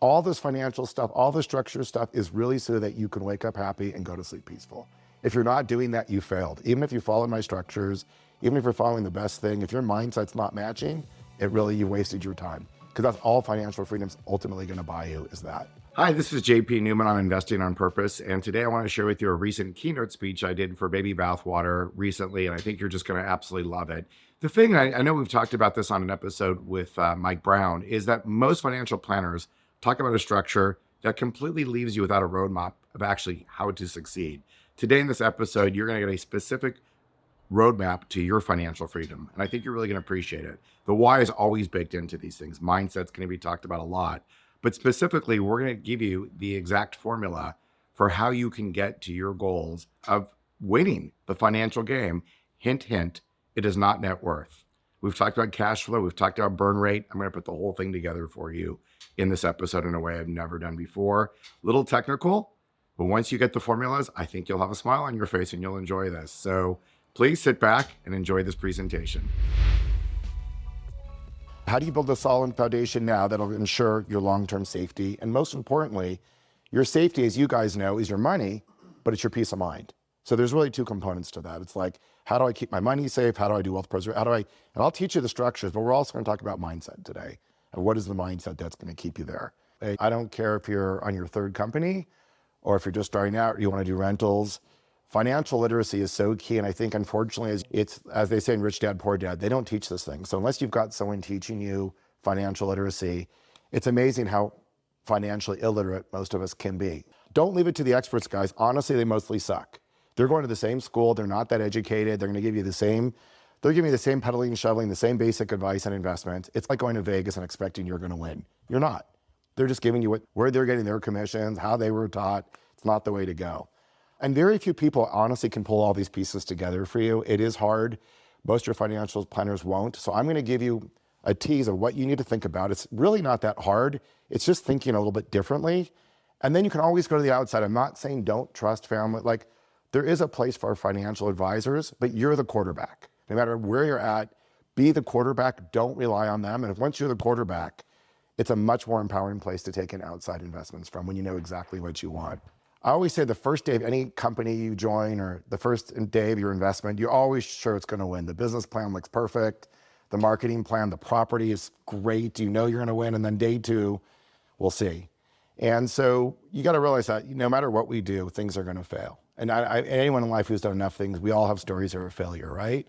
All this financial stuff, all the structure stuff is really so that you can wake up happy and go to sleep peaceful. If you're not doing that, you failed. Even if you follow my structures, even if you're following the best thing, if your mindset's not matching, you wasted your time. Because that's all financial freedom's ultimately going to buy you, is that. Hi, this is JP Newman on Investing on Purpose, and today I want to share with you a recent keynote speech I did for Baby Bathwater recently, and I think you're just going to absolutely love it. The thing, I know we've talked about this on an episode with Mike Brown, is that most financial planners talk about a structure that completely leaves you without a roadmap of actually how to succeed. Today in this episode, you're going to get a specific roadmap to your financial freedom, and I think you're really going to appreciate it. The why is always baked into these things. Mindset's going to be talked about a lot. But specifically, we're going to give you the exact formula for how you can get to your goals of winning the financial game. Hint, hint, it is not net worth. We've talked about cash flow. We've talked about burn rate. I'm going to put the whole thing together for you in this episode in a way I've never done before. Little technical, but once you get the formulas, I think you'll have a smile on your face and you'll enjoy this. So please sit back and enjoy this presentation. How do you build a solid foundation now that'll ensure your long-term safety? And most importantly, your safety, as you guys know, is your money, but it's your peace of mind. So there's really two components to that. It's like, how do I keep my money safe? How do I do wealth preservation? And I'll teach you the structures, but we're also going to talk about mindset today. And what is the mindset that's going to keep you there? I don't care if you're on your third company or if you're just starting out, you want to do rentals. Financial literacy is so key, and I think unfortunately, it's as they say in Rich Dad, Poor Dad, they don't teach this thing. So unless you've got someone teaching you financial literacy, it's amazing how financially illiterate most of us can be. Don't leave it to the experts, guys. Honestly, they mostly suck. They're going to the same school, they're not that educated, they're going to give you the same, they're giving you the same pedaling and shoveling, the same basic advice on investments. It's like going to Vegas and expecting you're going to win. You're not. They're just giving you where they're getting their commissions, how they were taught. It's not the way to go. And very few people honestly can pull all these pieces together for you. It is hard. Most of your financial planners won't. So I'm going to give you a tease of what you need to think about. It's really not that hard. It's just thinking a little bit differently. And then you can always go to the outside. I'm not saying don't trust family. Like, there is a place for financial advisors, but you're the quarterback. No matter where you're at, be the quarterback. Don't rely on them. And once you're the quarterback, it's a much more empowering place to take in outside investments from when you know exactly what you want. I always say the first day of any company you join or the first day of your investment, you're always sure it's going to win. The business plan looks perfect. The marketing plan, the property is great. You know you're going to win. And then day two, we'll see. And so you got to realize that no matter what we do, things are going to fail. And anyone in life who's done enough things, we all have stories of a failure, right?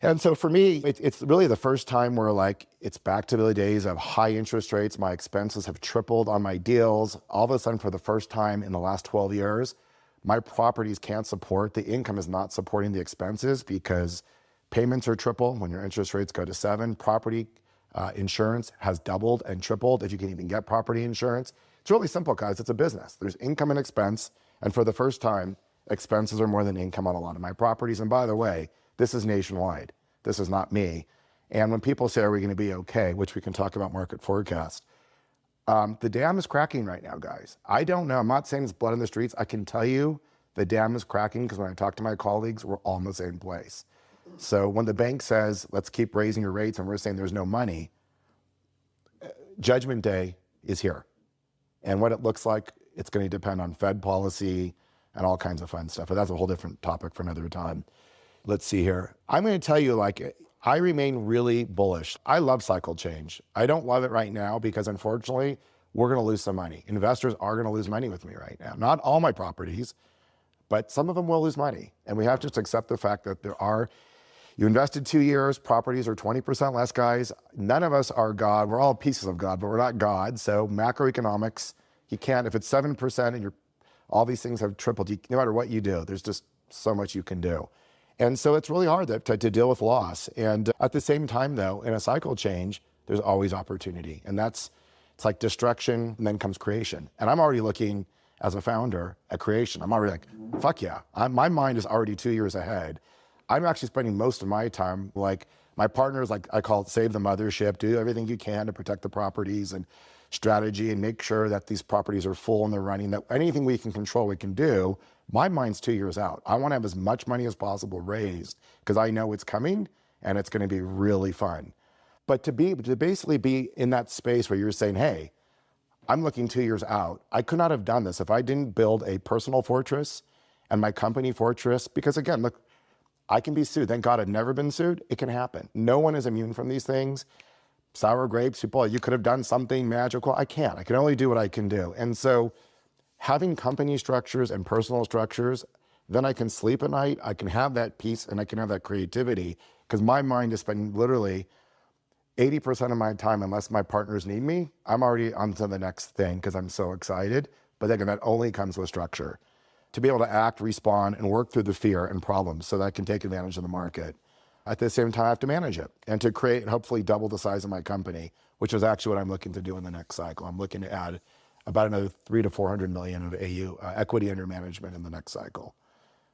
And so for me, it's really the first time where like, it's back to the days of high interest rates. My expenses have tripled on my deals. All of a sudden, for the first time in the last 12 years, my properties can't support, the income is not supporting the expenses because payments are triple when your interest rates go to 7. Property insurance has doubled and tripled if you can even get property insurance. It's really simple, guys. It's a business. There's income and expense. And for the first time, expenses are more than income on a lot of my properties. And by the way, this is nationwide. This is not me. And when people say, are we going to be okay, which we can talk about market forecast, the dam is cracking right now, guys. I don't know. I'm not saying it's blood in the streets. I can tell you the dam is cracking because when I talk to my colleagues, we're all in the same place. So when the bank says, let's keep raising your rates and we're saying there's no money, Judgment Day is here. And what it looks like, it's going to depend on Fed policy and all kinds of fun stuff. But that's a whole different topic for another time. Let's see here. I'm going to tell you, like, I remain really bullish. I love cycle change. I don't love it right now because unfortunately, we're going to lose some money. Investors are going to lose money with me right now. Not all my properties, but some of them will lose money. And we have to just accept the fact that you invested 2 years, properties are 20% less, guys. None of us are God. We're all pieces of God, but we're not God. So macroeconomics, you can't, if it's 7% and all these things have tripled, no matter what you do, there's just so much you can do. And so it's really hard to deal with loss. And at the same time, though, in a cycle change, there's always opportunity. And it's like destruction, and then comes creation. And I'm already looking, as a founder, at creation. I'm already like, fuck yeah. My mind is already 2 years ahead. I'm actually spending most of my time, like, my partners, like I call it save the mothership, do everything you can to protect the properties and strategy and make sure that these properties are full and they're running, that anything we can control, we can do. My mind's 2 years out. I want to have as much money as possible raised because I know it's coming and it's going to be really fun. But to basically be in that space where you're saying, hey, I'm looking 2 years out. I could not have done this if I didn't build a personal fortress and my company fortress, because again, look, I can be sued. Thank God I've never been sued. It can happen. No one is immune from these things. Sour grapes, people, you could have done something magical. I can't. I can only do what I can do. And so having company structures and personal structures, then I can sleep at night. I can have that peace and I can have that creativity, because my mind is spending literally 80% of my time, unless my partners need me, I'm already on to the next thing because I'm so excited. But again, that only comes with structure. To be able to act, respond, and work through the fear and problems so that I can take advantage of the market. At the same time, I have to manage it and to create and hopefully double the size of my company, which is actually what I'm looking to do in the next cycle. I'm looking to add about another 300 to 400 million of AU equity under management in the next cycle.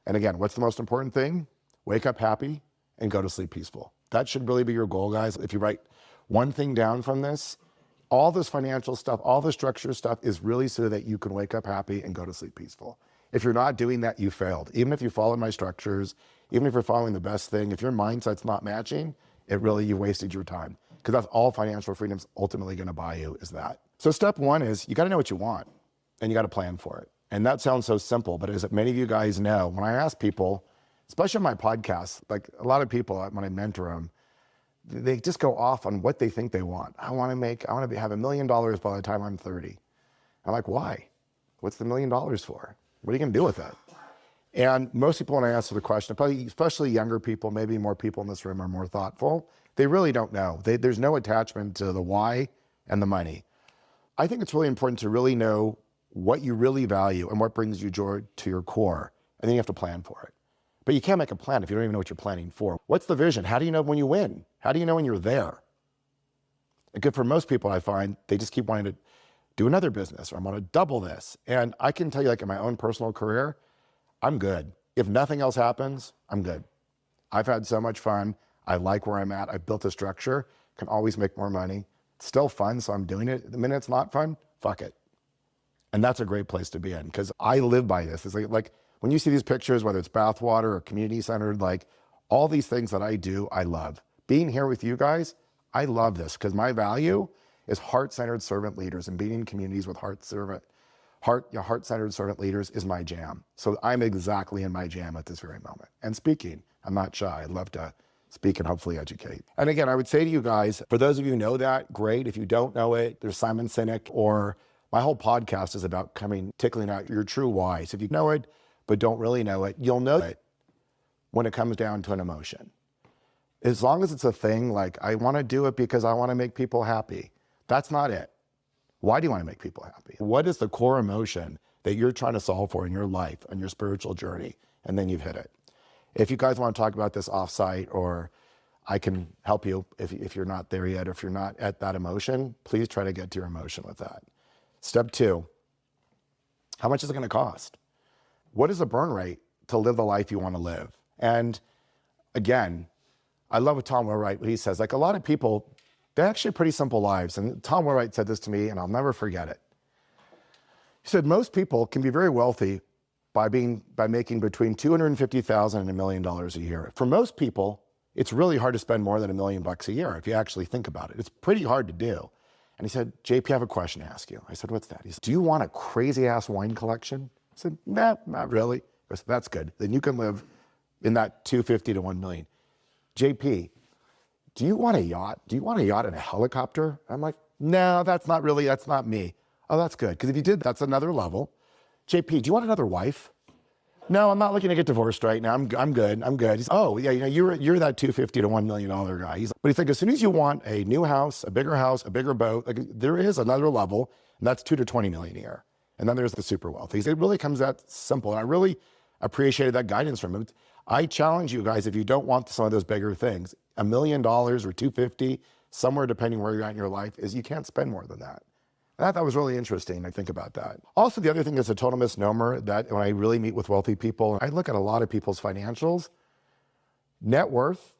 And again, what's the most important thing? Wake up happy and go to sleep peaceful. That should really be your goal, guys. If you write one thing down from this, all this financial stuff, all the structure stuff is really so that you can wake up happy and go to sleep peaceful. If you're not doing that, you failed. Even if you follow my structures, even if you're following the best thing, if your mindset's not matching, you wasted your time. Because that's all financial freedom's ultimately gonna buy you, is that. So step one is you gotta know what you want and you gotta plan for it. And that sounds so simple, but as many of you guys know, when I ask people, especially on my podcast, like a lot of people when I mentor them, they just go off on what they think they want. I wanna have $1 million by the time I'm 30. I'm like, why? What's the $1 million for? What are you gonna do with it? And most people, when I answer the question, probably especially younger people, maybe more people in this room are more thoughtful, they really don't know. There's no attachment to the why and the money. I think it's really important to really know what you really value and what brings you joy to your core, and then you have to plan for it. But you can't make a plan if you don't even know what you're planning for. What's the vision? How do you know when you win? How do you know when you're there? And for most people, I find they just keep wanting to do another business, or I'm gonna double this. And I can tell you, like in my own personal career, I'm good. If nothing else happens, I'm good. I've had so much fun. I like where I'm at. I've built a structure, can always make more money. It's still fun, so I'm doing it. The minute it's not fun, fuck it. And that's a great place to be in, because I live by this. It's like when you see these pictures, whether it's bathwater or community centered, like all these things that I do, I love. Being here with you guys, I love this, because my value is heart-centered servant leaders, and being in communities with heart-centered servant leaders is my jam. So I'm exactly in my jam at this very moment. And speaking, I'm not shy. I'd love to speak and hopefully educate. And again, I would say to you guys, for those of you who know that, great. If you don't know it, there's Simon Sinek, or my whole podcast is about tickling out your true why. So if you know it, but don't really know it, you'll know it when it comes down to an emotion. As long as it's a thing, like I wanna do it because I wanna make people happy, that's not it. Why do you wanna make people happy? What is the core emotion that you're trying to solve for in your life and your spiritual journey? And then you've hit it. If you guys wanna talk about this offsite, or I can help you if you're not there yet, or if you're not at that emotion, please try to get to your emotion with that. Step two, how much is it gonna cost? What is the burn rate to live the life you wanna live? And again, I love what Tom Wheelwright, what he says, like a lot of people, they're actually pretty simple lives. And Tom Wheelwright said this to me, and I'll never forget it. He said, most people can be very wealthy by making between $250,000 and $1 million a year. For most people, it's really hard to spend more than $1 million a year if you actually think about it. It's pretty hard to do. And he said, JP, I have a question to ask you. I said, what's that? He said, do you want a crazy ass wine collection? I said, nah, not really. He goes, that's good. Then you can live in that 250 to 1 million. JP, do you want a yacht? Do you want a yacht and a helicopter? I'm like, no, that's not me. Oh, that's good. Because if you did, that's another level. JP, do you want another wife? No, I'm not looking to get divorced right now. I'm good. He's, oh, yeah, you're that 250 to $1 million guy. But he's like, as soon as you want a new house, a bigger boat, like there is another level, and that's 2 to 20 million a year. And then there's the super wealthy. It really comes that simple. And I really appreciated that guidance from him. I challenge you guys, if you don't want some of those bigger things, $1 million or 250, somewhere depending where you're at in your life, is you can't spend more than that. And I thought that was really interesting. I think about that. Also, the other thing is a total misnomer that when I really meet with wealthy people, I look at a lot of people's financials. Net worth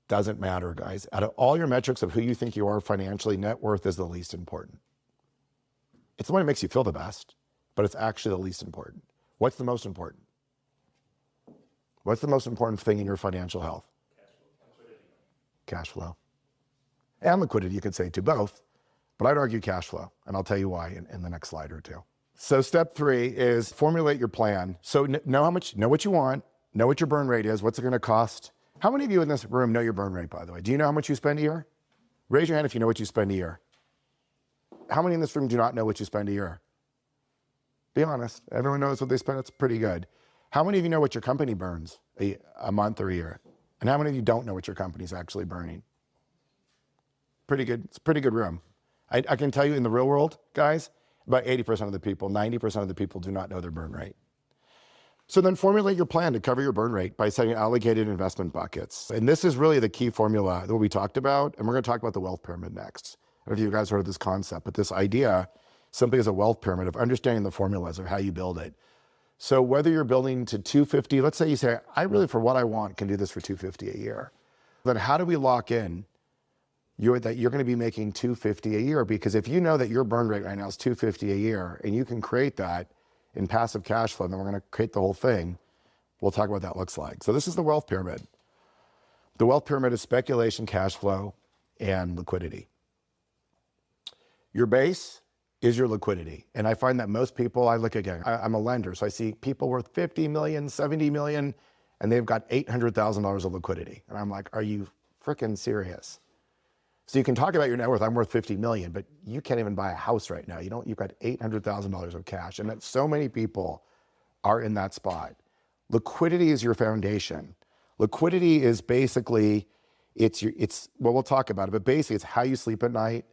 doesn't matter, guys. Out of all your metrics of who you think you are financially, net worth is the least important. It's the one that makes you feel the best, but it's actually the least important. What's the most important? What's the most important thing in your financial health? Cash flow. And liquidity, you could say, to both. but I'd argue cash flow, and I'll tell you why in the next slide or two. So step 3 is formulate your plan. So know what you want, know what your burn rate is, what's it gonna cost. How many of you in this room know your burn rate, by the way? Do you know how much you spend a year? Raise your hand if you know what you spend a year. How many in this room do not know what you spend a year? Be honest, everyone knows what they spend, it's pretty good. How many of you know what your company burns a month or a year? And how many of you don't know what your company's actually burning? Pretty good, it's a pretty good room. I can tell you in the real world, guys, about 80% of the people, 90% of the people do not know their burn rate. So then formulate your plan to cover your burn rate by setting allocated investment buckets. And this is really the key formula that we talked about, and we're gonna talk about the wealth pyramid next. I don't know if you guys heard of this concept, but this idea simply is a wealth pyramid of understanding the formulas of how you build it. So whether you're building to 250, let's say you say, I really, for what I want, can do this for 250 a year. Then how do we lock in that you're gonna be making 250 a year? Because if you know that your burn rate right now is 250 a year, and you can create that in passive cash flow, and then we're gonna create the whole thing, we'll talk about what that looks like. So this is the wealth pyramid. The wealth pyramid is speculation, cash flow, and liquidity. Your base is your liquidity. And I find that most people, I'm a lender, so I see people worth 50 million, 70 million, and they've got $800,000 of liquidity. And I'm like, are you freaking serious? So you can talk about your net worth, I'm worth 50 million, but you can't even buy a house right now. You've got $800,000 of cash, and that so many people are in that spot. Liquidity is your foundation. Liquidity is basically, well, we'll talk about it, but basically it's how you sleep at night.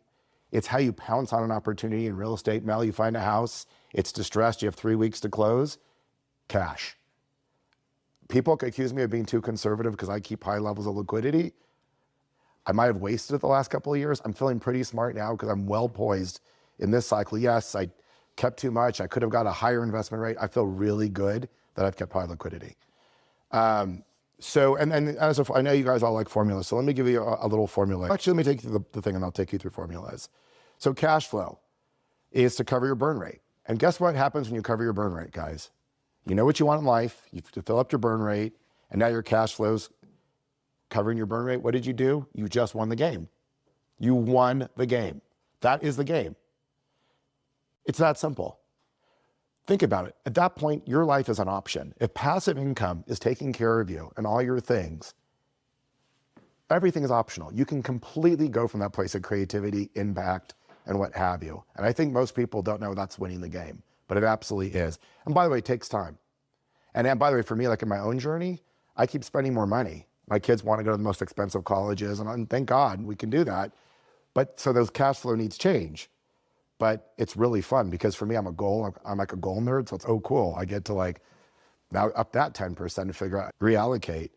It's how you pounce on an opportunity in real estate. Mel, you find a house, it's distressed, you have 3 weeks to close, cash. People accuse me of being too conservative because I keep high levels of liquidity. I might have wasted it the last couple of years. I'm feeling pretty smart now because I'm well poised in this cycle. Yes, I kept too much. I could have got a higher investment rate. I feel really good that I've kept high liquidity. I know you guys all like formulas, so let me give you a little formula. Actually, let me take you through the thing and I'll take you through formulas. So cash flow is to cover your burn rate. And guess what happens when you cover your burn rate, guys? You know what you want in life, you fill up your burn rate, and now your cash flow's covering your burn rate. What did you do? You just won the game. You won the game. That is the game. It's that simple. Think about it. At that point, your life is an option. If passive income is taking care of you and all your things, everything is optional. You can completely go from that place of creativity, impact, and what have you. And I think most people don't know that's winning the game, but it absolutely is. And by the way, it takes time. And by the way, for me, like in my own journey, I keep spending more money. My kids want to go to the most expensive colleges, and thank God we can do that. But so those cash flow needs change. But it's really fun because for me, I'm like a goal nerd. So it's, oh, cool. I get to like now up that 10% and figure out, reallocate.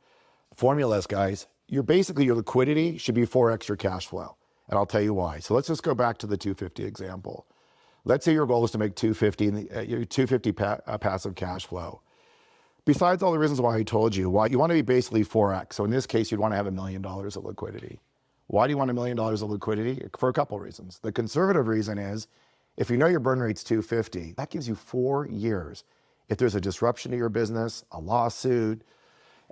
Formulas, guys, your liquidity should be 4x your cash flow. And I'll tell you why. So let's just go back to the 250 example. Let's say your goal is to make 250 passive cash flow. Besides all the reasons why I told you, why you want to be basically 4x. So in this case, you'd want to have $1 million of liquidity. Why do you want $1 million of liquidity? For a couple of reasons. The conservative reason is, if you know your burn rate's 250, that gives you 4 years. If there's a disruption to your business, a lawsuit,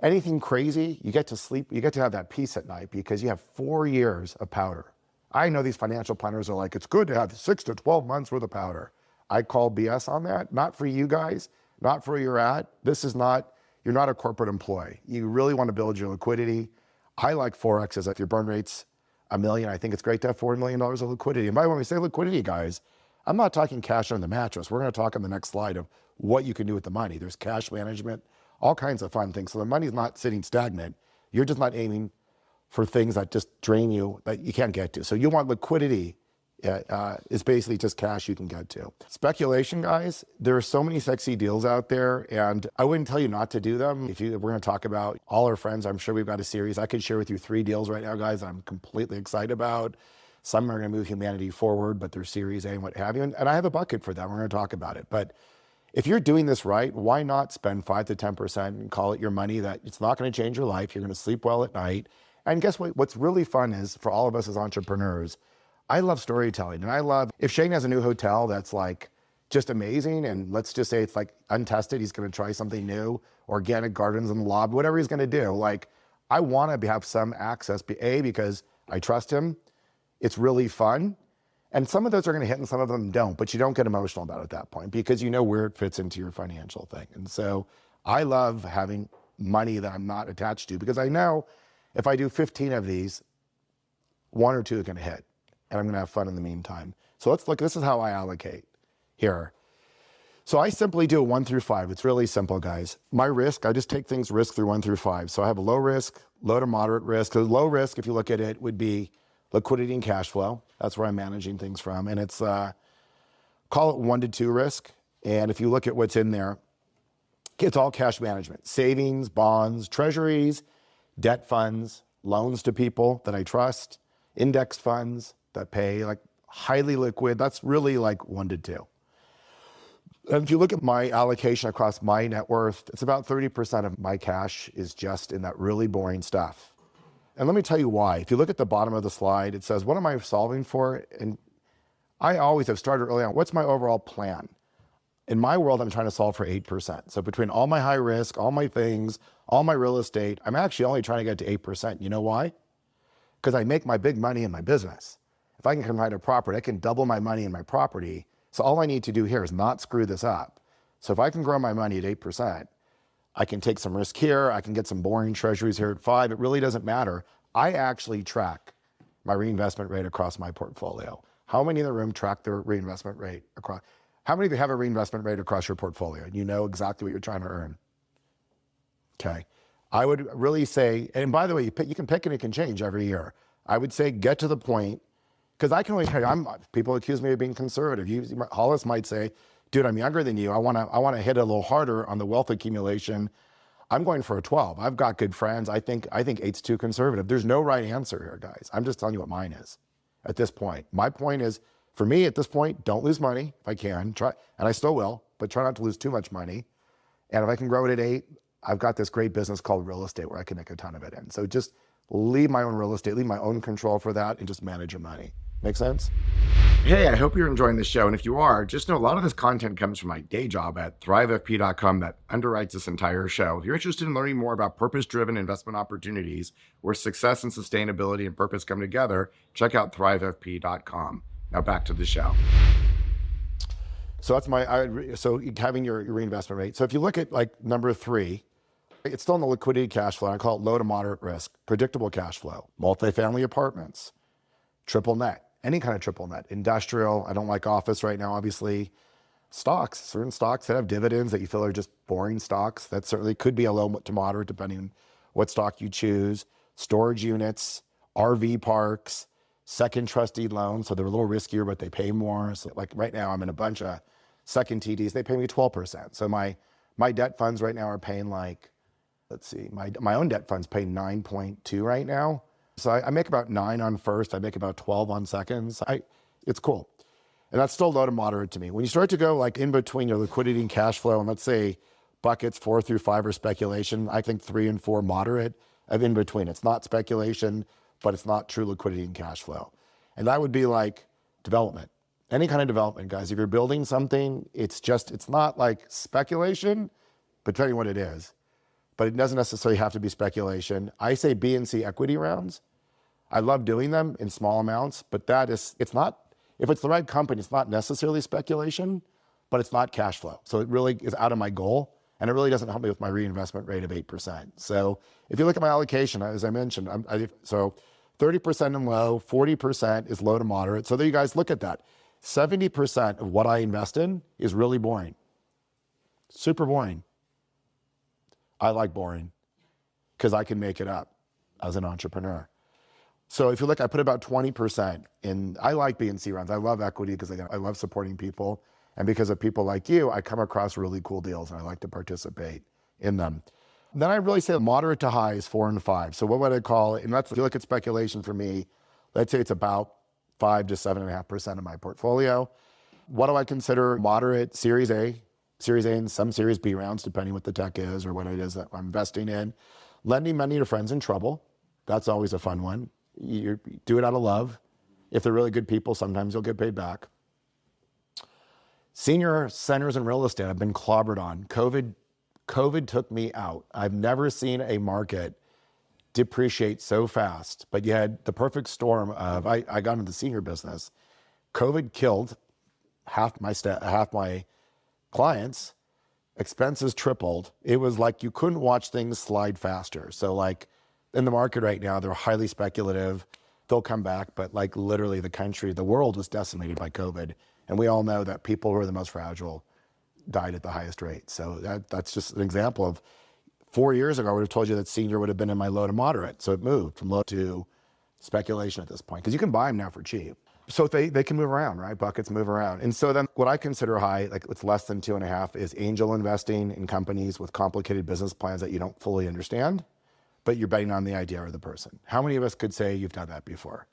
anything crazy, you get to sleep, you get to have that peace at night because you have 4 years of powder. I know these financial planners are like, it's good to have 6 to 12 months worth of powder. I call BS on that, not for you guys, not for where you're at. You're not a corporate employee. You really want to build your liquidity. I like 4x as if your burn rate's $1 million. I think it's great to have $4 million of liquidity. And by the way, when we say liquidity, guys, I'm not talking cash on the mattress. We're going to talk on the next slide of what you can do with the money. There's cash management, all kinds of fun things. So the money's not sitting stagnant. You're just not aiming for things that just drain you, that you can't get to. So you want liquidity. Is basically just cash you can get to. Speculation, guys, there are so many sexy deals out there, and I wouldn't tell you not to do them. We're gonna talk about all our friends. I'm sure we've got a series. I could share with you 3 deals right now, guys, I'm completely excited about. Some are gonna move humanity forward, but they're Series A and what have you. And I have a bucket for them. We're gonna talk about it. But if you're doing this right, why not spend 5 to 10% and call it your money that it's not gonna change your life. You're gonna sleep well at night. And guess what? What's really fun is, for all of us as entrepreneurs, I love storytelling, and I love, if Shane has a new hotel that's like just amazing, and let's just say it's like untested, he's gonna try something new, organic gardens in the lobby, whatever he's gonna do, like, I wanna have some access, because I trust him, it's really fun, And some of those are going to hit and some of them don't, but you don't get emotional about it at that point because you know where it fits into your financial thing. And so I love having money that I'm not attached to because I know if I do 15 of these, one or two are going to hit and I'm going to have fun in the meantime. So let's look, this is how I allocate here. So I simply do 1 through 5. It's really simple, guys. My risk, I just take things risk through 1 through 5. So I have a low risk, low to moderate risk. So low risk, if you look at it, would be liquidity and cash flow. That's where I'm managing things from. And it's, call it 1 to 2 risk. And if you look at what's in there, it's all cash management, savings, bonds, treasuries, debt funds, loans to people that I trust, index funds that pay, like highly liquid. That's really like 1 to 2. And if you look at my allocation across my net worth, it's about 30% of my cash is just in that really boring stuff. And let me tell you why. If you look at the bottom of the slide, it says, what am I solving for? And I always have started early on, what's my overall plan? In my world, I'm trying to solve for 8%. So between all my high risk, all my things, all my real estate, I'm actually only trying to get to 8%. You know why? Because I make my big money in my business. If I can combine a property, I can double my money in my property. So all I need to do here is not screw this up. So if I can grow my money at 8%, I can take some risk here. I can get some boring treasuries here at 5. It really doesn't matter. I actually track my reinvestment rate across my portfolio. How many in the room track their reinvestment rate across? How many of you have a reinvestment rate across your portfolio? You know exactly what you're trying to earn. Okay. I would really say, and by the way, you can pick and it can change every year. I would say get to the point, because I can only tell you, people accuse me of being conservative. Hollis might say, dude, I'm younger than you. I want to hit a little harder on the wealth accumulation. I'm going for a 12. I've got good friends. I think 8's too conservative. There's no right answer here, guys. I'm just telling you what mine is at this point. My point is, for me at this point, don't lose money if I can. Try, and I still will, but try not to lose too much money. And if I can grow it at 8, I've got this great business called real estate where I can make a ton of it in. So just leave my own real estate, leave my own control for that, and just manage your money. Make sense? Hey, I hope you're enjoying the show. And if you are, just know a lot of this content comes from my day job at thrivefp.com that underwrites this entire show. If you're interested in learning more about purpose-driven investment opportunities where success and sustainability and purpose come together, check out thrivefp.com. Now back to the show. So that's so having your reinvestment rate. So if you look at like number 3, it's still in the liquidity cash flow. I call it low to moderate risk, predictable cash flow, multifamily apartments, triple net. Any kind of triple net, industrial. I don't like office right now, obviously. Stocks, certain stocks that have dividends that you feel are just boring stocks. That certainly could be a low to moderate depending on what stock you choose. Storage units, RV parks, second trustee loans. So they're a little riskier, but they pay more. So like right now, I'm in a bunch of second TDs. They pay me 12%. So my debt funds right now are paying like, let's see, my own debt funds pay 9.2 right now. So I make about 9 on first. I make about 12 on seconds. It's cool. And that's still low to moderate to me. When you start to go like in between your liquidity and cash flow, and let's say buckets 4 through 5 are speculation, I think 3 and 4 moderate of in between. It's not speculation, but it's not true liquidity and cash flow. And that would be like development. Any kind of development, guys. If you're building something, it's not like speculation, but tell you what it is. But it doesn't necessarily have to be speculation. I say B and C equity rounds. I love doing them in small amounts, but it's not, if it's the right company, it's not necessarily speculation, but it's not cash flow. So it really is out of my goal, and it really doesn't help me with my reinvestment rate of 8%. So if you look at my allocation, as I mentioned, so 30% in low, 40% is low to moderate. So there you guys look at that. 70% of what I invest in is really boring. Super boring. I like boring because I can make it up as an entrepreneur. So if you look, I put about 20% in, I like B and C rounds. I love equity because I love supporting people. And because of people like you, I come across really cool deals and I like to participate in them. Then I really say moderate to high is 4 and 5. So what would I call it? And if you look at speculation for me, let's say it's about 5 to 7.5% of my portfolio. What do I consider moderate? Series A and some Series B rounds, depending what the tech is or what it is that I'm investing in. Lending money to friends in trouble. That's always a fun one. You do it out of love. If they're really good people, sometimes you'll get paid back. Senior centers in real estate, I've been clobbered on. COVID took me out. I've never seen a market depreciate so fast, but you had the perfect storm of, I got into the senior business COVID killed half my clients. Expenses tripled. It was like you couldn't watch things slide faster. So like in the market right now, they're highly speculative. They'll come back, but like literally the world was decimated by COVID. And we all know that people who are the most fragile died at the highest rate. So that's just an example of 4 years ago, I would have told you that senior would have been in my low to moderate. So it moved from low to speculation at this point, because you can buy them now for cheap. So they can move around, right? Buckets move around. And so then what I consider high, like it's less than 2.5, is angel investing in companies with complicated business plans that you don't fully understand, but you're betting on the idea or the person. How many of us could say you've done that before?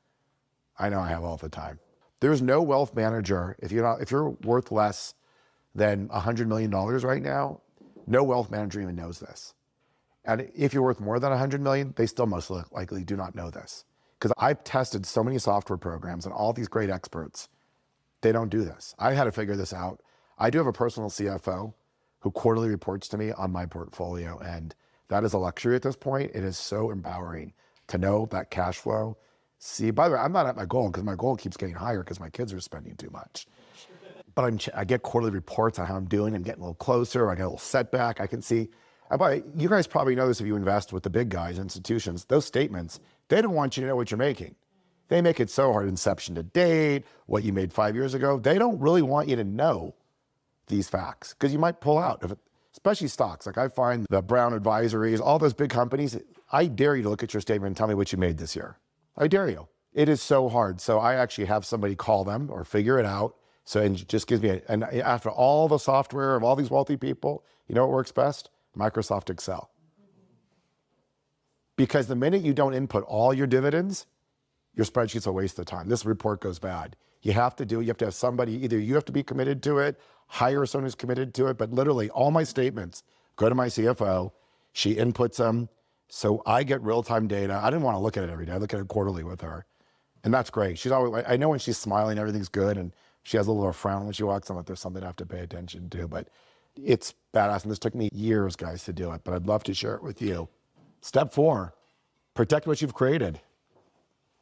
I know I have all the time. There's no wealth manager, if you're worth less than $100 million right now, no wealth manager even knows this. And if you're worth more than 100 million, they still most likely do not know this. Because I've tested so many software programs and all these great experts, they don't do this. I had to figure this out. I do have a personal CFO who quarterly reports to me on my portfolio, and that is a luxury at this point. It is so empowering to know that cash flow. See, by the way, I'm not at my goal because my goal keeps getting higher because my kids are spending too much. But I get quarterly reports on how I'm doing. I'm getting a little closer. I get a little setback. I can see. You guys probably know this if you invest with the big guys, institutions. Those statements, they don't want you to know what you're making. They make it so hard, inception to date, what you made 5 years ago. They don't really want you to know these facts because you might pull out, especially stocks. Like I find the Brown Advisories, all those big companies, I dare you to look at your statement and tell me what you made this year. I dare you. It is so hard. So I actually have somebody call them or figure it out. So it just gives me, and after all the software of all these wealthy people, you know what works best? Microsoft Excel. Because the minute you don't input all your dividends, your spreadsheet's a waste of time. This report goes bad. You have to have somebody, either you have to be committed to it, hire someone who's committed to it, but literally all my statements go to my CFO, she inputs them, so I get real-time data. I didn't want to look at it every day. I look at it quarterly with her. And that's great. She's always, I know when she's smiling, everything's good, and she has a little frown when she walks in, like there's something I have to pay attention to, but it's badass, and this took me years, guys, to do it, but I'd love to share it with you. Step 4, protect what you've created.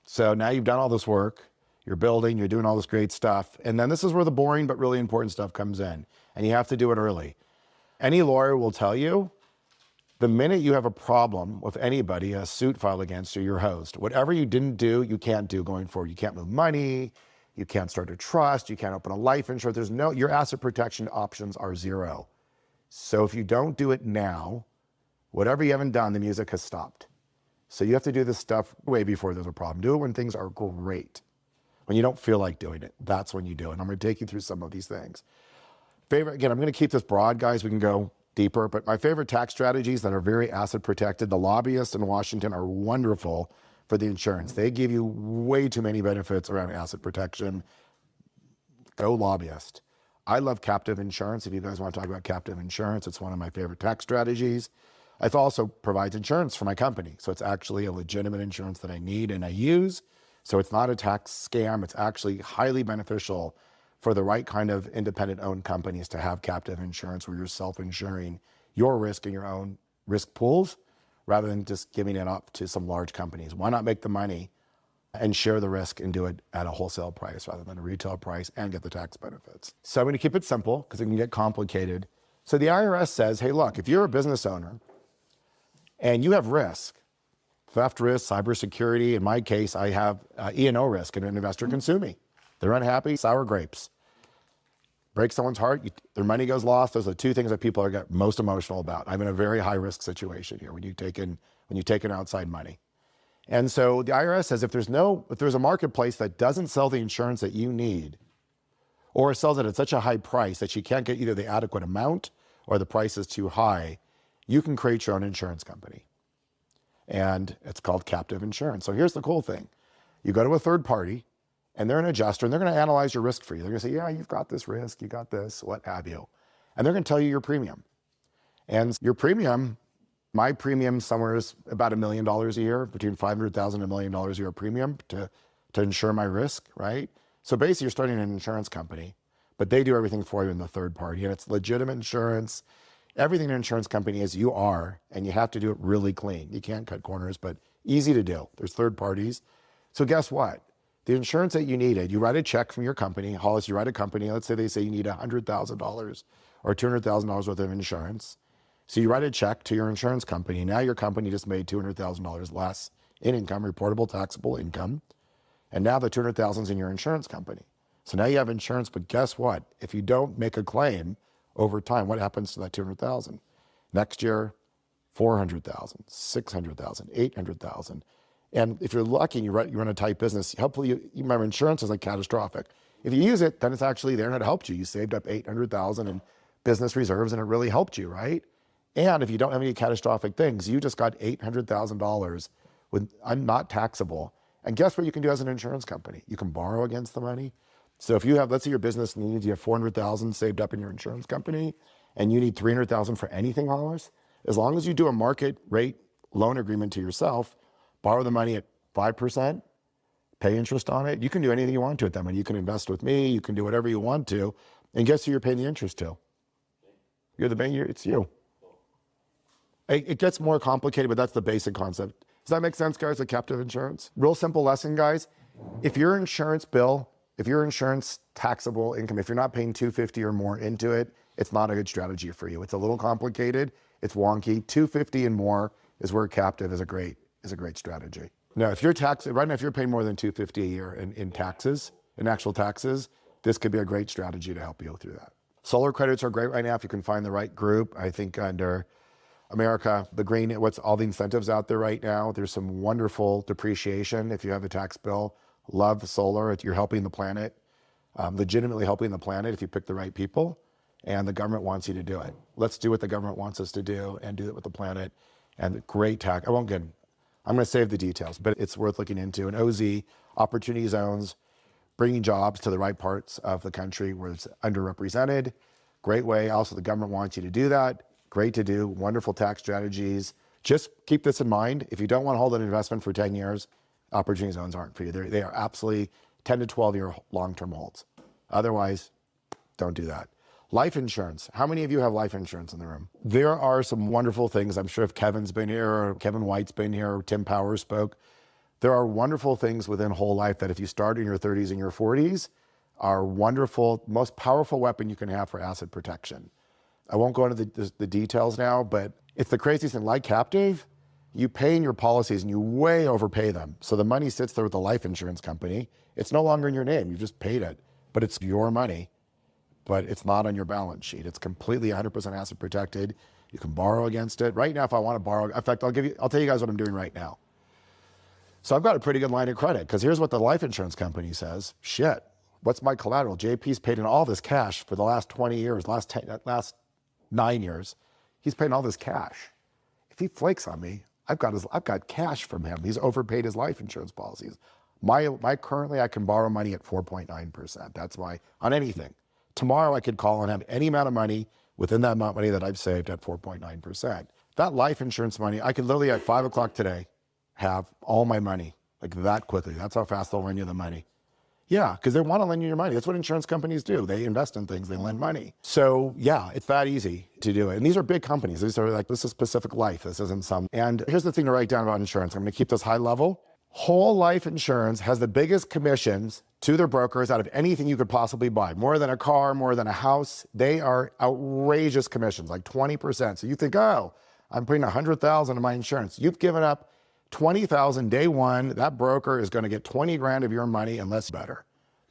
So now you've done all this work, you're building, you're doing all this great stuff, and then this is where the boring but really important stuff comes in, and you have to do it early. Any lawyer will tell you, the minute you have a problem with anybody, a suit filed against you, your host, whatever you didn't do, you can't do going forward. You can't move money, you can't start a trust, you can't open a life insurance, your asset protection options are zero. So if you don't do it now, whatever you haven't done, the music has stopped. So you have to do this stuff way before there's a problem. Do it when things are great. When you don't feel like doing it, that's when you do it. And I'm gonna take you through some of these things. Again, I'm gonna keep this broad, guys, we can go deeper, but my favorite tax strategies that are very asset protected, the lobbyists in Washington are wonderful for the insurance. They give you way too many benefits around asset protection. Go lobbyist. I love captive insurance. If you guys want to talk about captive insurance, it's one of my favorite tax strategies. It also provides insurance for my company. So it's actually a legitimate insurance that I need and I use. So it's not a tax scam. It's actually highly beneficial for the right kind of independent owned companies to have captive insurance where you're self-insuring your risk in your own risk pools rather than just giving it up to some large companies. Why not make the money and share the risk and do it at a wholesale price rather than a retail price and get the tax benefits? So I'm gonna keep it simple because it can get complicated. So the IRS says, hey, look, if you're a business owner and you have risk, theft risk, cybersecurity, in my case, I have E&O risk and an investor can sue me. They're unhappy, sour grapes. Break someone's heart, their money goes lost. Those are the two things that people get most emotional about. I'm in a very high risk situation here when you take in outside money. And so the IRS says if there's a marketplace that doesn't sell the insurance that you need, or sells it at such a high price that you can't get either the adequate amount or the price is too high, you can create your own insurance company. And it's called captive insurance. So here's the cool thing. You go to a third party and they're an adjuster and they're gonna analyze your risk for you. They're gonna say, yeah, you've got this risk, you got this, what have you. And they're gonna tell you your premium. And your premium, my premium somewhere is about $1 million a year, between $500,000 and $1 million a year premium to insure my risk, right? So basically you're starting an insurance company, but they do everything for you in the third party and it's legitimate insurance. Everything an insurance company is, you are, and you have to do it really clean. You can't cut corners, but easy to do. There's third parties. So guess what? The insurance that you needed, you write a check from your company. Hollis, you write a company. Let's say they say you need $100,000 or $200,000 worth of insurance. So you write a check to your insurance company. Now your company just made $200,000 less in income, reportable taxable income. And now the $200,000 is in your insurance company. So now you have insurance, but guess what? If you don't make a claim over time, what happens to that $200,000? Next year, $400,000, $600,000, $800,000. And if you're lucky and you run a tight business, hopefully you remember insurance is like catastrophic. If you use it, then it's actually there and it helped you. You saved up $800,000 in business reserves and it really helped you, right? And if you don't have any catastrophic things, you just got $800,000 with not taxable. And guess what you can do as an insurance company? You can borrow against the money. So if you have, let's say your business needs, you have $400,000 saved up in your insurance company and you need $300,000 for anything, Hollis, as long as you do a market rate loan agreement to yourself, borrow the money at 5%, pay interest on it. You can do anything you want to with that money. You can invest with me. You can do whatever you want to. And guess who you're paying the interest to? You're the bank. It's you. It gets more complicated, but that's the basic concept. Does that make sense, guys? Like captive insurance? Real simple lesson, guys. If your insurance bill, if your insurance taxable income, if you're not paying $250 or more into it, it's not a good strategy for you. It's a little complicated. It's wonky. $250 and more is where captive is a great strategy. Now, if you're right now, if you're paying more than $250 a year in taxes, in actual taxes, this could be a great strategy to help you through that. Solar credits are great right now if you can find the right group. I think under America, the green, what's all the incentives out there right now, there's some wonderful depreciation. If you have a tax bill, love solar. You're helping the planet, legitimately helping the planet if you pick the right people, and the government wants you to do it. Let's do what the government wants us to do and do it with the planet. And great tax, I'm going to save the details, but it's worth looking into. And OZ, opportunity zones, bringing jobs to the right parts of the country where it's underrepresented. Great way. Also, the government wants you to do that. Great to do. Wonderful tax strategies. Just keep this in mind. If you don't want to hold an investment for 10 years, opportunity zones aren't for you. They are absolutely 10 to 12 year long-term holds. Otherwise, don't do that. Life insurance. How many of you have life insurance in the room? There are some wonderful things. I'm sure if Kevin's been here or Kevin White's been here or Tim Powers spoke, there are wonderful things within whole life that if you start in your 30s and your 40s are wonderful, most powerful weapon you can have for asset protection. I won't go into the details now, but it's the craziest thing. Like captive, you pay in your policies and you way overpay them. So the money sits there with the life insurance company. It's no longer in your name. You just paid it, but it's your money. But it's not on your balance sheet. It's completely 100% asset protected. You can borrow against it. Right now, if I want to borrow, in fact, I'll tell you guys what I'm doing right now. So I've got a pretty good line of credit because here's what the life insurance company says. Shit, what's my collateral? JP's paid in all this cash for the last 20 years, last 9 years. He's paying all this cash. If he flakes on me, I've got cash from him. He's overpaid his life insurance policies. Currently I can borrow money at 4.9%. That's on anything. Tomorrow I could call and have any amount of money within that amount of money that I've saved at 4.9%. That life insurance money, I could literally at 5 o'clock today have all my money like that quickly. That's how fast they'll lend you the money. Yeah, because they want to lend you your money. That's what insurance companies do. They invest in things, they lend money. So yeah, it's that easy to do it. And these are big companies. These are like, this is Pacific Life. This isn't some. And here's the thing to write down about insurance. I'm going to keep this high level. Whole life insurance has the biggest commissions to their brokers out of anything you could possibly buy. More than a car, more than a house. They are outrageous commissions, like 20%. So you think, oh, I'm putting $100,000 in my insurance. You've given up $20,000 day one. That broker is going to get 20 grand of your money unless better.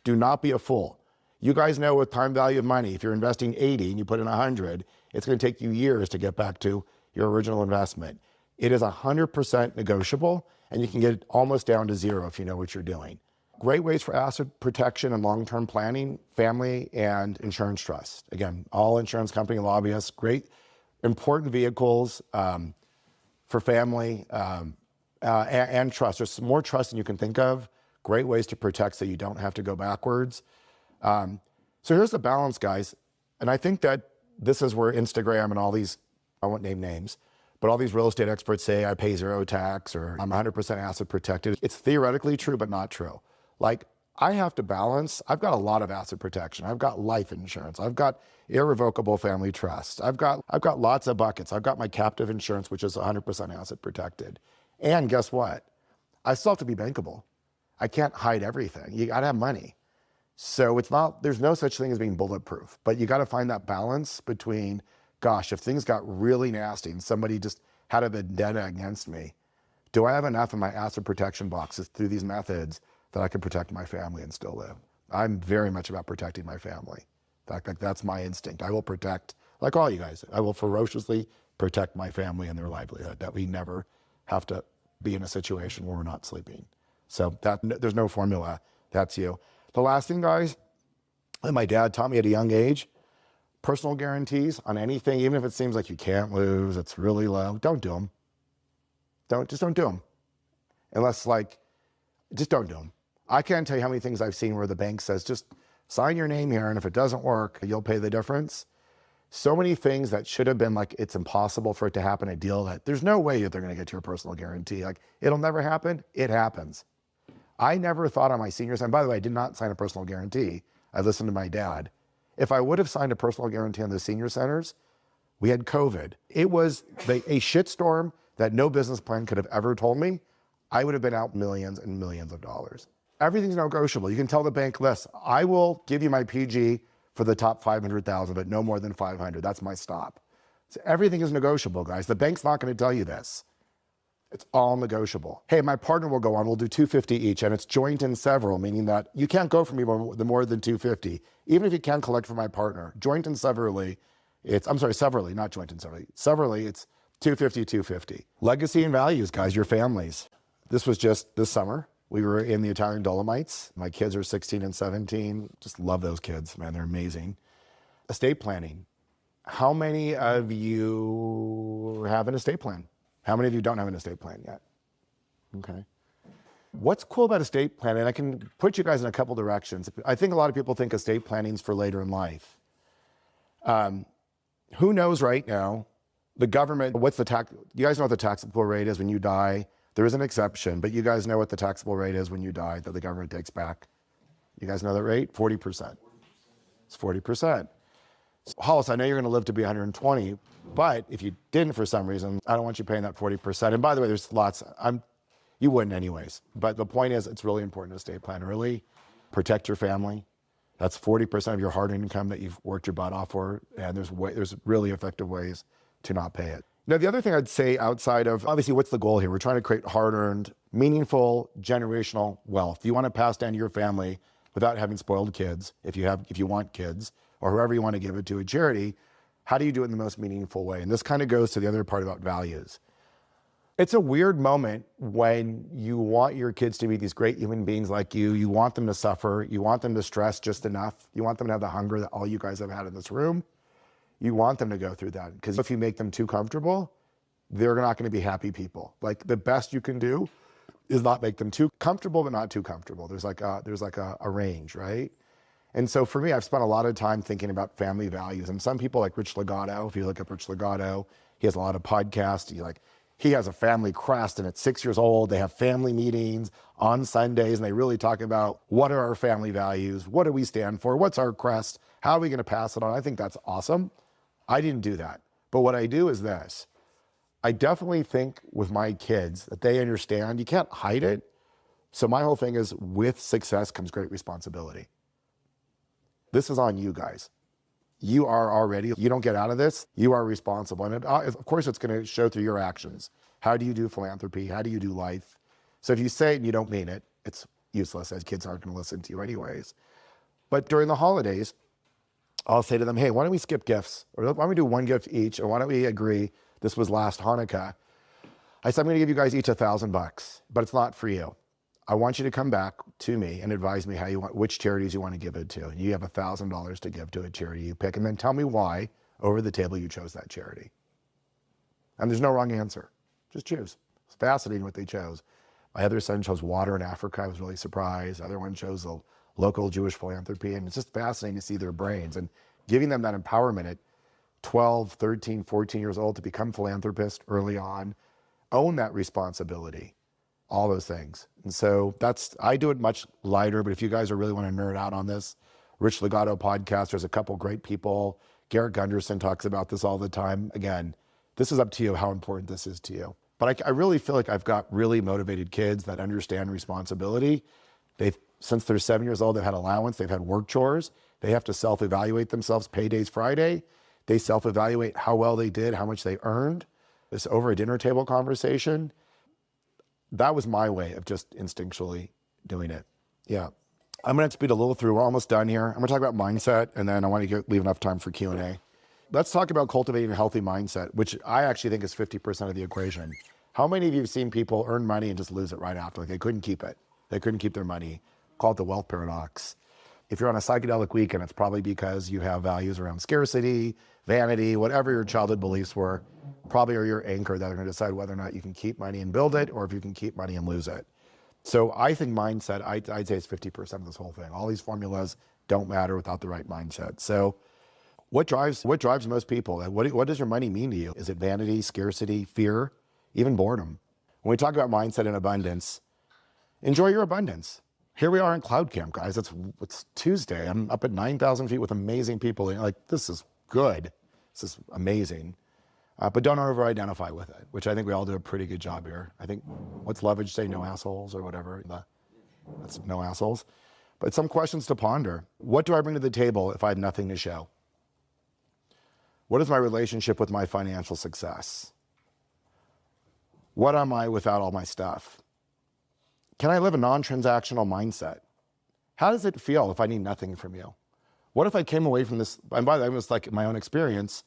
Do not be a fool. You guys know with time value of money, if you're investing 80 and you put in 100, it's going to take you years to get back to your original investment. It is 100% negotiable, and you can get it almost down to zero if you know what you're doing. Great ways for asset protection and long-term planning, family and insurance trust. Again, all insurance company lobbyists, great, important vehicles for family and trust. There's more trust than you can think of. Great ways to protect so you don't have to go backwards. So here's the balance, guys. And I think that this is where Instagram and all these, I won't name names, but all these real estate experts say I pay zero tax or I'm 100% asset protected. It's theoretically true, but not true. Like I have to balance, I've got a lot of asset protection. I've got life insurance. I've got irrevocable family trust. I've got lots of buckets. I've got my captive insurance, which is 100% asset protected. And guess what? I still have to be bankable. I can't hide everything. You gotta have money. So it's not, there's no such thing as being bulletproof, but you gotta find that balance between, gosh, if things got really nasty and somebody just had a vendetta against me, do I have enough in my asset protection boxes through these methods that I can protect my family and still live? I'm very much about protecting my family. In fact, like, that's my instinct. I will protect, like all you guys, I will ferociously protect my family and their livelihood, that we never have to be in a situation where we're not sleeping. So that, there's no formula, that's you. The last thing, guys, that my dad taught me at a young age, personal guarantees on anything, even if it seems like you can't lose, it's really low, don't do them. Just don't do them. Unless, like, just don't do them. I can't tell you how many things I've seen where the bank says, just sign your name here, and if it doesn't work, you'll pay the difference. So many things that should have been like, it's impossible for it to happen, a deal that there's no way that they're gonna get to your personal guarantee. Like, it'll never happen, it happens. I never thought on my senior sign, by the way, I did not sign a personal guarantee. I listened to my dad. If I would have signed a personal guarantee on the senior centers, we had COVID. It was a shitstorm that no business plan could have ever told me. I would have been out millions and millions of dollars. Everything's negotiable. You can tell the bank, listen, I will give you my PG for the top 500,000, but no more than 500. That's my stop. So everything is negotiable, guys. The bank's not going to tell you this. It's all negotiable. Hey, my partner will go on, we'll do 250 each, and it's joint and several, meaning that you can't go for me more than 250, even if you can collect from my partner. Joint and severally, severally, not joint and severally. Severally, it's 250, 250. Legacy and values, guys, your families. This was just this summer. We were in the Italian Dolomites. My kids are 16 and 17. Just love those kids, man, they're amazing. Estate planning. How many of you have an estate plan? How many of you don't have an estate plan yet? Okay. What's cool about estate planning, and I can put you guys in a couple directions. I think a lot of people think estate planning is for later in life. Who knows right now, the government, what's the tax, you guys know what the taxable rate is when you die? There is an exception, but you guys know what the taxable rate is when you die that the government takes back. You guys know that rate? 40%. It's 40%. Hollis, I know you're gonna live to be 120, but if you didn't for some reason, I don't want you paying that 40%. And by the way, there's lots, you wouldn't anyways. But the point is, it's really important to estate plan early, protect your family. That's 40% of your hard income that you've worked your butt off for, and there's really effective ways to not pay it. Now, the other thing I'd say outside of, obviously, what's the goal here? We're trying to create hard-earned, meaningful, generational wealth. You want to pass down to your family without having spoiled kids, if you want kids, or whoever you want to give it to, a charity. How do you do it in the most meaningful way? And this kind of goes to the other part about values. It's a weird moment when you want your kids to be these great human beings like you. You want them to suffer. You want them to stress just enough. You want them to have the hunger that all you guys have had in this room. You want them to go through that, because if you make them too comfortable, they're not going to be happy people. Like, the best you can do is not make them too comfortable, but not too comfortable. There's like a range, right? And so for me, I've spent a lot of time thinking about family values. And some people like Rich Legato, if you look up Rich Legato, he has a lot of podcasts. He has a family crest, and at 6 years old, they have family meetings on Sundays, and they really talk about what are our family values? What do we stand for? What's our crest? How are we going to pass it on? I think that's awesome. I didn't do that. But what I do is this. I definitely think with my kids that they understand you can't hide it. So my whole thing is, with success comes great responsibility. This is on you guys. You are already, you don't get out of this, you are responsible. And of course, it's going to show through your actions. How do you do philanthropy? How do you do life? So if you say it and you don't mean it, it's useless, as kids aren't going to listen to you anyways. But during the holidays, I'll say to them, hey, why don't we skip gifts? Or why don't we do one gift each? Or why don't we agree, this was last Hanukkah. I said, I'm going to give you guys each $1,000, but it's not for you. I want you to come back to me and advise me which charities you want to give it to. You have $1,000 to give to a charity you pick, and then tell me why over the table you chose that charity. And there's no wrong answer. Just choose. It's fascinating what they chose. My other son chose water in Africa. I was really surprised. The other one chose a local Jewish philanthropy, and it's just fascinating to see their brains and giving them that empowerment at 12, 13, 14 years old to become philanthropists early on, own that responsibility. All those things. And so I do it much lighter, but if you guys really want to nerd out on this, Rich Legato podcast, there's a couple great people. Garrett Gunderson talks about this all the time. Again, this is up to you how important this is to you. But I really feel like I've got really motivated kids that understand responsibility, Since they're 7 years old, they've had allowance, they've had work chores. They have to self-evaluate themselves. Payday's Friday. They self-evaluate how well they did, how much they earned. It's over a dinner table conversation. That was my way of just instinctually doing it. Yeah. I'm gonna speed a little through. We're almost done here. I'm gonna talk about mindset, and then I want to leave enough time for Q&A. Let's talk about cultivating a healthy mindset, which I actually think is 50% of the equation. How many of you have seen people earn money and just lose it right after? Like they couldn't keep it. They couldn't keep their money. Call it the wealth paradox. If you're on a psychedelic weekend, it's probably because you have values around scarcity, vanity, whatever your childhood beliefs were, probably are your anchor that are going to decide whether or not you can keep money and build it, or if you can keep money and lose it. So I think mindset, I'd say it's 50% of this whole thing. All these formulas don't matter without the right mindset. So what drives most people? What does your money mean to you? Is it vanity, scarcity, fear, even boredom? When we talk about mindset and abundance, enjoy your abundance. Here we are in Cloud Camp, guys. It's Tuesday. I'm up at 9,000 feet with amazing people. And like, this is good. This is amazing. But don't over-identify with it, which I think we all do a pretty good job here. I think, what's Leverage say? No assholes or whatever. That's no assholes. But some questions to ponder. What do I bring to the table if I have nothing to show? What is my relationship with my financial success? What am I without all my stuff? Can I live a non-transactional mindset? How does it feel if I need nothing from you? What if I came away from this, and by the way, it was like my own experience.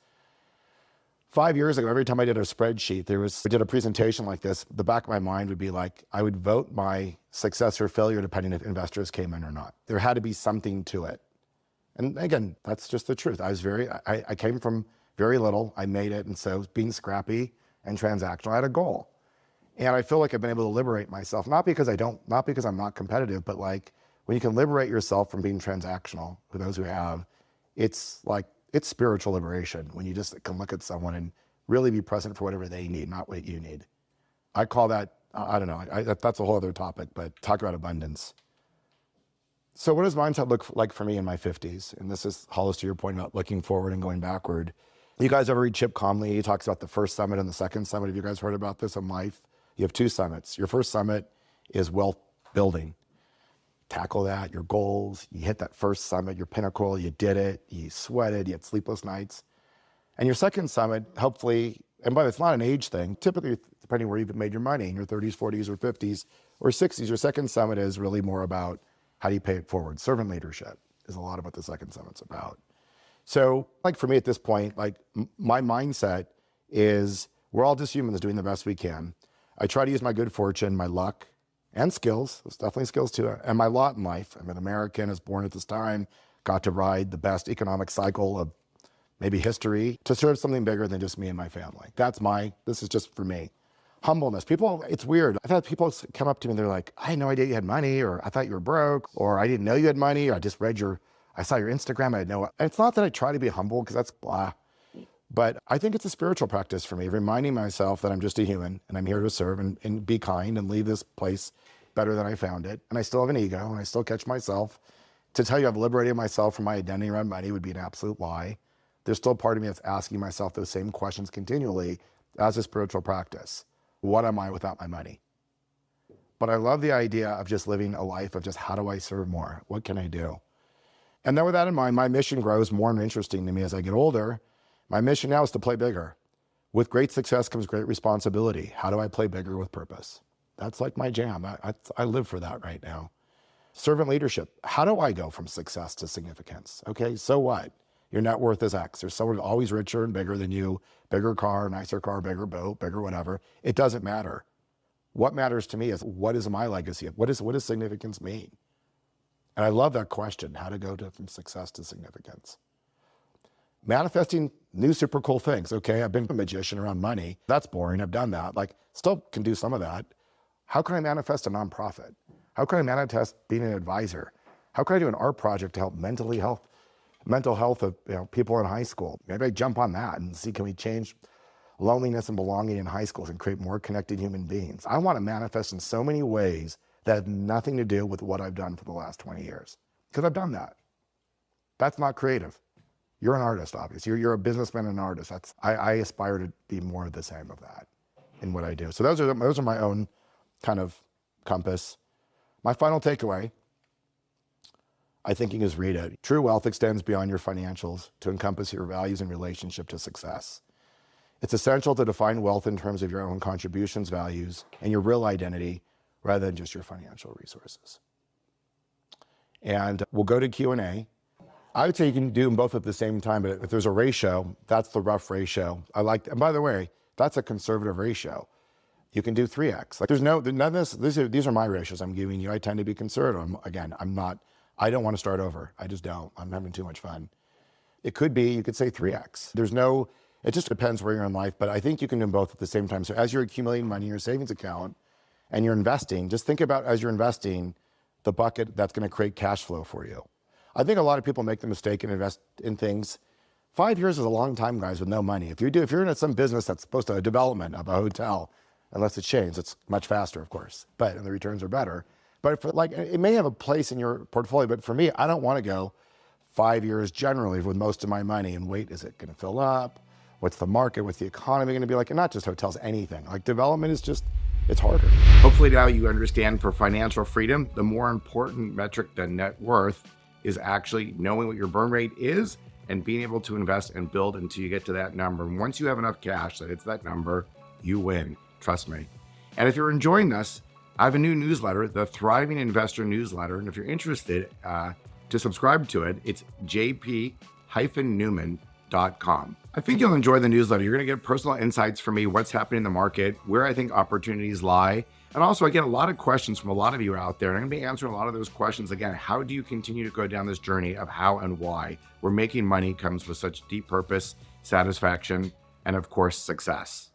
5 years ago, every time I did a spreadsheet, I did a presentation like this, the back of my mind would be like, I would vote my success or failure depending if investors came in or not. There had to be something to it. And again, that's just the truth. I came from very little, I made it, and so being scrappy and transactional, I had a goal. And I feel like I've been able to liberate myself, not because I'm not competitive, but like when you can liberate yourself from being transactional, for those who have, it's spiritual liberation when you just can look at someone and really be present for whatever they need, not what you need. I call that, I don't know, that's a whole other topic, but talk about abundance. So what does mindset look like for me in my 50s? And this is, Hollis, to your point about looking forward and going backward. You guys ever read Chip Conley? He talks about the first summit and the second summit. Have you guys heard about this in life? You have two summits. Your first summit is wealth building. Tackle that, your goals. You hit that first summit, your pinnacle, you did it, you sweated, you had sleepless nights. And your second summit, hopefully, and by the way, it's not an age thing, typically depending where you've made your money, in your 30s, 40s, or 50s, or 60s, your second summit is really more about how do you pay it forward. Servant leadership is a lot of what the second summit's about. So like for me at this point, like my mindset is we're all just humans doing the best we can. I try to use my good fortune, my luck, and skills. There's definitely skills too, and my lot in life. I'm an American, was born at this time, got to ride the best economic cycle of maybe history to serve something bigger than just me and my family. This is just for me. Humbleness. People, it's weird. I've had people come up to me and they're like, I had no idea you had money, or I thought you were broke, or I didn't know you had money, or I just I saw your Instagram, I had no, and it's not that I try to be humble because that's blah. But I think it's a spiritual practice for me, reminding myself that I'm just a human and I'm here to serve and be kind and leave this place better than I found it. And I still have an ego and I still catch myself. To tell you I've liberated myself from my identity around money would be an absolute lie. There's still part of me that's asking myself those same questions continually as a spiritual practice. What am I without my money? But I love the idea of just living a life of just how do I serve more? What can I do? And then with that in mind, my mission grows more and interesting to me as I get older. My mission now is to play bigger. With great success comes great responsibility. How do I play bigger with purpose? That's like my jam. I live for that right now. Servant leadership. How do I go from success to significance? Okay, so what? Your net worth is X. There's someone always richer and bigger than you, bigger car, nicer car, bigger boat, bigger whatever. It doesn't matter. What matters to me is what is my legacy? What does significance mean? And I love that question, how to go from success to significance. Manifesting new super cool things. Okay, I've been a magician around money. That's boring, I've done that. Like, still can do some of that. How can I manifest a nonprofit? How can I manifest being an advisor? How can I do an art project to help mental health of people in high school? Maybe I jump on that and see, can we change loneliness and belonging in high schools and create more connected human beings? I want to manifest in so many ways that have nothing to do with what I've done for the last 20 years. Because I've done that. That's not creative. You're an artist, obviously. You're a businessman and an artist. I aspire to be more of the same of that in what I do. So those are my own kind of compass. My final takeaway, I think, is read it. True wealth extends beyond your financials to encompass your values in relationship to success. It's essential to define wealth in terms of your own contributions, values, and your real identity rather than just your financial resources. And we'll go to Q&A. I would say you can do them both at the same time, but if there's a ratio, that's the rough ratio. And by the way, that's a conservative ratio. You can do 3x. Like there's none of this, these are my ratios I'm giving you. I tend to be conservative. I don't want to start over. I just don't. I'm having too much fun. It could be, you could say 3x. It just depends where you're in life, but I think you can do them both at the same time. So as you're accumulating money in your savings account and you're investing, just think about as you're investing, the bucket that's going to create cash flow for you. I think a lot of people make the mistake and invest in things. 5 years is a long time, guys, with no money. If you're in some business that's supposed to a development of a hotel, unless it's changed, it's much faster, of course, and the returns are better. But it may have a place in your portfolio, but for me, I don't want to go 5 years generally with most of my money and wait, is it going to fill up? What's the market? What's the economy going to be like? And not just hotels, anything. Like development is just, it's harder. Hopefully now you understand for financial freedom, the more important metric than net worth is actually knowing what your burn rate is and being able to invest and build until you get to that number. And once you have enough cash that it's that number, you win. Trust me. And if you're enjoying this, I have a new newsletter, the Thriving Investor Newsletter. And if you're interested to subscribe to it, it's jp-newman.com. I think you'll enjoy the newsletter. You're going to get personal insights from me, what's happening in the market, where I think opportunities lie. And also I get a lot of questions from a lot of you out there. And I'm going to be answering a lot of those questions. Again, how do you continue to go down this journey of how and why where making money comes with such deep purpose, satisfaction, and of course, success?